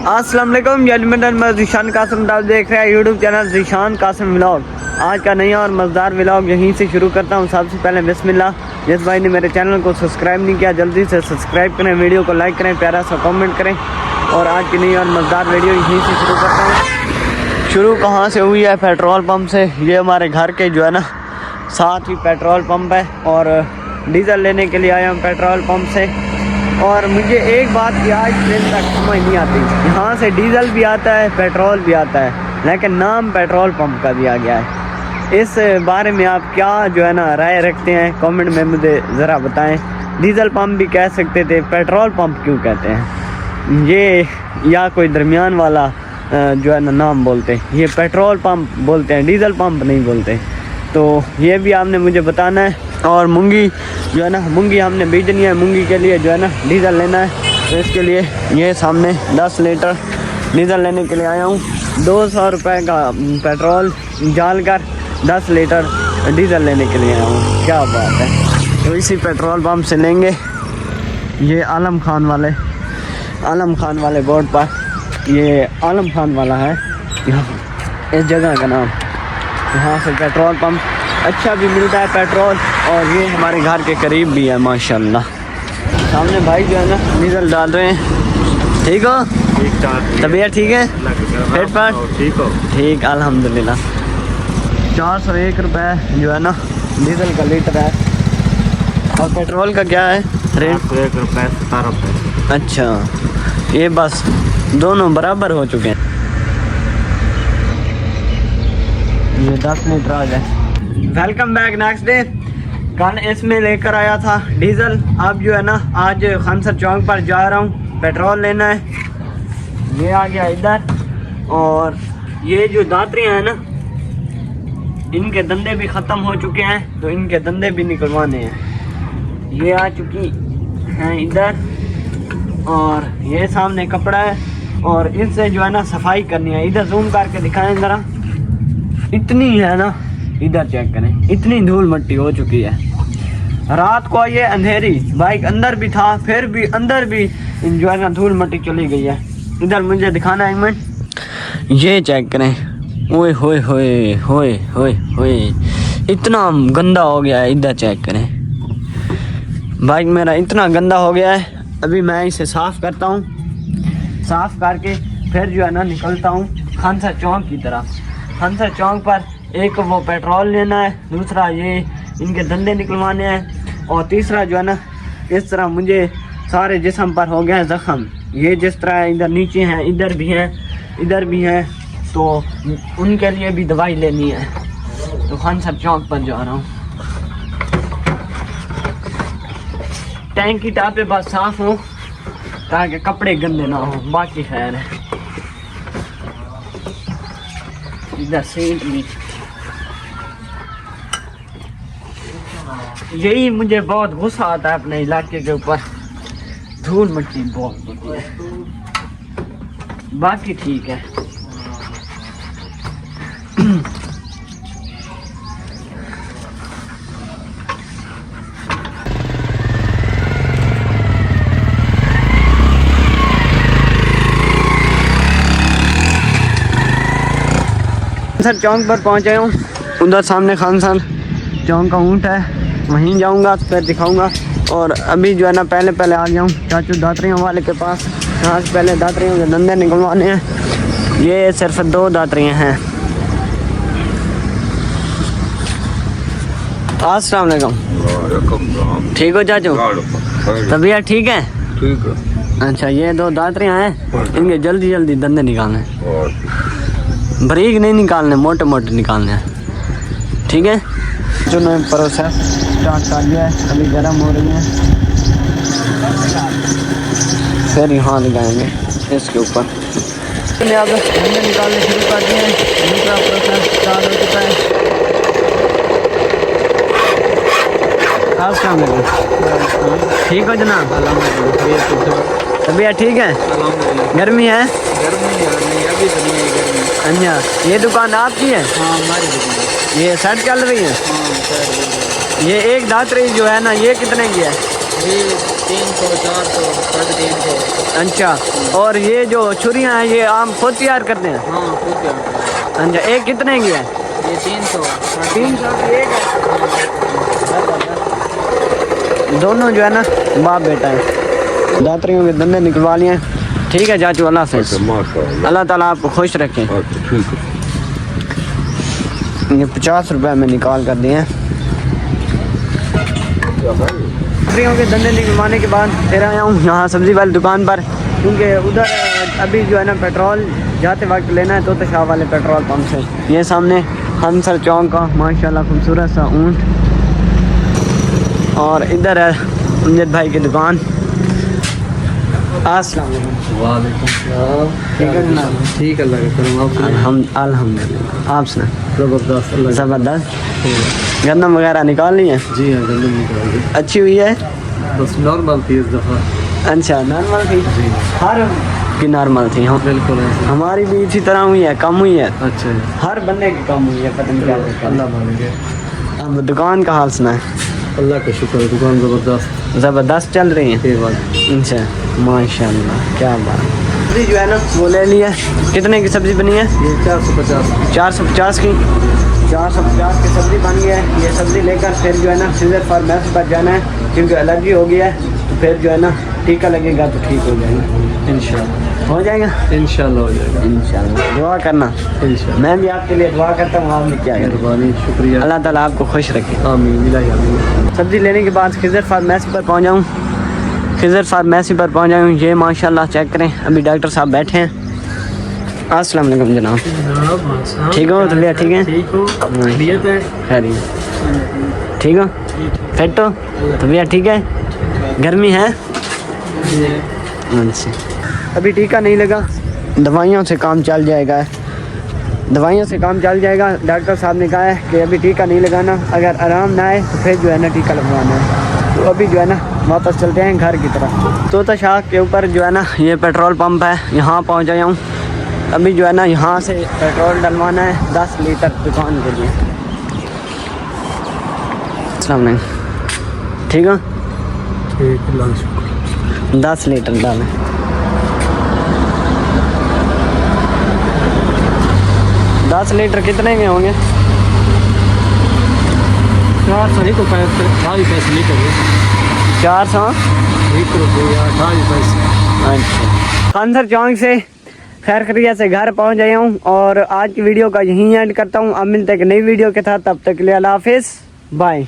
अस्सलाम वालेकुम जजमेंटन, मैं ज़ीशान कासिम आप देख रहे हैं YouTube channel Zeeshan Qasim vlog. आज का नया और मज़ेदार व्लॉग यहीं से शुरू करता हूं। सबसे पहले बिस्मिल्लाह। जिस भाई ने मेरे चैनल को सब्सक्राइब नहीं किया जल्दी से सब्सक्राइब करें, वीडियो को लाइक करें, प्यारा सा कमेंट करें। और आज की नई और मज़ेदार वीडियो यहीं से शुरू करता हूँ। शुरू कहाँ से हुई है? पेट्रोल पम्प से। ये हमारे घर के जो है ना साथ ही पेट्रोल पम्प है और डीज़ल लेने के लिए आया हूँ पेट्रोल पम्प से। और मुझे एक बात की आज दिन तक समझ नहीं आती, यहाँ से डीज़ल भी आता है पेट्रोल भी आता है, लेकिन नाम पेट्रोल पंप का दिया गया है। इस बारे में आप क्या जो है ना राय रखते हैं? कमेंट में मुझे ज़रा बताएं। डीज़ल पंप भी कह सकते थे, पेट्रोल पंप क्यों कहते हैं? ये या कोई दरमियान वाला जो है ना नाम बोलते हैं, ये पेट्रोल पंप बोलते हैं, डीज़ल पंप नहीं बोलते। तो ये भी आपने मुझे बताना है। और मूंगी जो है ना, मूंगी हमने बीजनी है, मूंगी के लिए जो है ना डीज़ल लेना है। तो इसके लिए ये सामने 10 लीटर डीज़ल लेने के लिए आया हूँ। 200 रुपये का पेट्रोल डाल कर 10 लीटर डीज़ल लेने के लिए आया हूँ। क्या बात है। तो इसी पेट्रोल पंप से लेंगे। ये आलम खान वाले बोर्ड पर ये आलम खान वाला है इस जगह का नाम। यहाँ से पेट्रोल पंप अच्छा भी मिलता है पेट्रोल, और ये हमारे घर के करीब भी है माशाल्लाह। सामने भाई जो है ना डीज़ल डाल रहे हैं। ठीक हो? ठीक। तबीयत ठीक है? पेट पर ठीक हो? ठीक अल्हम्दुलिल्लाह। 401 रुपये जो है ना डीज़ल का लीटर है। और पेट्रोल का क्या है रेट? 1 रुपये 17 रुपये। अच्छा, ये बस दोनों बराबर हो चुके हैं। ये 10 लीटर आ गए। Welcome back next day. कल इसमें लेकर आया था डीज़ल। अब जो है ना आज खनसर चौक पर जा रहा हूँ, पेट्रोल लेना है। ये आ गया इधर। और ये जो दातरियाँ हैं ना, इनके धंधे भी ख़त्म हो चुके हैं, तो इनके धंधे भी निकलवाने हैं। ये आ चुकी हैं इधर। और ये सामने कपड़ा है, और इनसे जो है ना सफाई करनी है। इधर जूम करके दिखाएं ज़रा। इतनी है ना, इधर चेक करें, इतनी धूल मिट्टी हो चुकी है। रात को ये अंधेरी, बाइक अंदर भी था, फिर भी अंदर भी जो है ना धूल मिट्टी चली गई है। इधर मुझे दिखाना है मिनट। ये चेक करें। ओए होए होए होए होए होए, इतना गंदा हो गया है। इधर चेक करें, बाइक मेरा इतना गंदा हो गया है। अभी मैं इसे साफ़ करता हूँ, साफ़ करके फिर जो है ना निकलता हूँ खनसर चौक की तरफ। खनसर चौक पर एक वो पेट्रोल लेना है, दूसरा ये इनके धंधे निकलवाने हैं, और तीसरा जो है ना इस तरह मुझे सारे जिस्म पर हो गया है ज़ख़म। ये जिस तरह है, इधर नीचे हैं, इधर भी हैं, इधर भी हैं, तो उनके लिए भी दवाई लेनी है। तो खनसर चौक पर जा रहा हूँ। टैंक की टापे बस साफ़ हो ताकि कपड़े गंदे ना हो, बाकी खैर है। इधर सीट भी, यही मुझे बहुत गुस्सा आता है अपने इलाके के ऊपर, धूल मिट्टी बहुत होती है। बाकी ठीक है। खनसर चौक पर पहुंचे हूँ। उधर सामने खनसर चौक का ऊँट है, वहीं जाऊंगा फिर दिखाऊंगा। और अभी जो है ना पहले आ गया हूँ चाचू दातरियों वाले के पास। यहाँ से पहले दातरियों के धंधे निकलवाने हैं। ये सिर्फ 2 दातरियाँ हैं। अस्सलाम वालेकुम। ठीक हो चाचू? तबीयत ठीक है? ठीक है। अच्छा, ये 2 दातरियाँ हैं, इनके जल्दी धंधे निकालने, बारीक नहीं निकालने, मोटे मोटे निकालने हैं। ठीक है। जो मैं प्रोसेस स्टार्ट कर दिया है, अभी गर्म हो रही है। फिर यहाँ लगाएंगे इसके ऊपर। मैंने अब धंधे निकालने शुरू कर दिए हैं। दूसरा प्रोसेस स्टार्ट हो चुका है। अस्सलाम वालेकुम। ठीक हो जनाब? तबीयत ठीक है? गर्मी है? अच्छा, ये दुकान आपकी है? हाँ, हमारी दुकान। ये सेट चल रही है? हाँ, ये एक दातरी जो है ना, ये कितने की है? ये 300 400 350। अच्छा, और ये जो छुरियाँ हैं ये आम खुद तैयार करते हैं? हाँ खुद तैयार। अच्छा, एक कितने की है? ये 300 300 की एक है। दोनों जो है ना बाप बेटा है। दातरियों के धंधे निकलवा लिए। ठीक है चाचू, अल्लाह से अल्लाह ताला आपको खुश रखें। ये 50 रुपये में निकाल कर दिए हैं। दातरियों के धंधे निकलवाने के बाद फिर आया हूँ यहाँ सब्ज़ी वाली दुकान पर, क्योंकि उधर अभी जो है ना पेट्रोल जाते वक्त लेना है तो शाह वाले पेट्रोल पंप से। ये सामने हंसर चौक का माशाल्लाह खूबसूरत सा ऊँट, और इधर है अमजद भाई की दुकान। अस्सलाम वालेकुम सलाम। ठीक है जनाब? ठीक है, अल्लाह का करम। आप सुनाइए। अल्हम्दुलिल्लाह, आप सुना? जबरदस्त। ज़बरदस्त। गंदम वगैरह निकाल ली है? जी हाँ, गंदम निकाल दी। अच्छी हुई है? बस नॉर्मल थी इस दफ़ा। अच्छा, नॉर्मल थी? जी हर की नॉर्मल थी? हाँ बिल्कुल ऐसे। हमारी भी इसी तरह हुई है, कम हुई है। अच्छा है। हर बंदे की कम हुई है, पता नहीं क्या है। अल्लाह मानेंगे। अब दुकान का हाल सुना है? अल्लाह का शुक्र है, दुकान ज़बरदस्त। ज़बरदस्त चल रही है। ये बात। अच्छा, माशाल्लाह, क्या बात। सब्ज़ी जो है ना वो ले लिया। कितने की सब्ज़ी बनी है? ये 450। 450 की। 450 की सब्ज़ी बन गई है। ये सब्ज़ी लेकर फिर जो है ना सीजर फार्मेसी पर जाना है, क्योंकि एलर्जी हो गई है। तो फिर जो है ना टीका लगेगा तो ठीक हो जाएगा इंशाल्लाह। हो जाएगा इंशाल्लाह हो जाएगा। इंशाल्लाह। दुआ करना। इंशाल्लाह। मैं भी आपके लिए दुआ करता हूँ, आप भी क्या करें। मेहरबानी, शुक्रिया। अल्लाह ताला आपको खुश रखे। आमीन इलाही आमीन। सब्ज़ी लेने के बाद खिज़र फार्मेसी पर पहुँच जाऊँ। खिज़र फार्मेसी पर पहुँच जाऊँ। ये माशाल्लाह चेक करें, अभी डॉक्टर साहब बैठे हैं। अस्सलाम वालेकुम जनाब। ठीक हो? तबीयत ठीक है? ठीक हो? तबीयत है? खैरियत। ठीक हो? फिट हो? तबीयत ठीक है? गर्मी है? अच्छा, अभी टीका नहीं लगा, दवाइयों से काम चल जाएगा। दवाइयों से काम चल जाएगा। डॉक्टर साहब ने कहा है कि अभी टीका नहीं लगाना, अगर आराम ना आए तो फिर जो है ना टीका लगवाना है। तो अभी जो है ना वापस चलते हैं घर की तरफ। तोता शाह के ऊपर जो है ना ये पेट्रोल पंप है, यहाँ पहुँच गया हूँ। अभी जो है ना यहाँ से पेट्रोल डलवाना है 10 लीटर दुकान के लिए। अस्सलाम वालेकुम। ठीक हो? ठीक है, अल्लाह का शुक्र। 10 लीटर डालें। 10 लीटर कितने के होंगे? 400 ही तो पैसे 28 पैसे लीटर है। 400। 1 रुपया 28 पैसे। अच्छा, खानसर चौक से खैर खैरियत से घर पहुंच गया हूँ, और आज की वीडियो का यहीं एंड करता हूँ। अब मिलते हैं एक नई वीडियो के साथ, तब तक के लिए अल्लाह हाफिज़, बाय।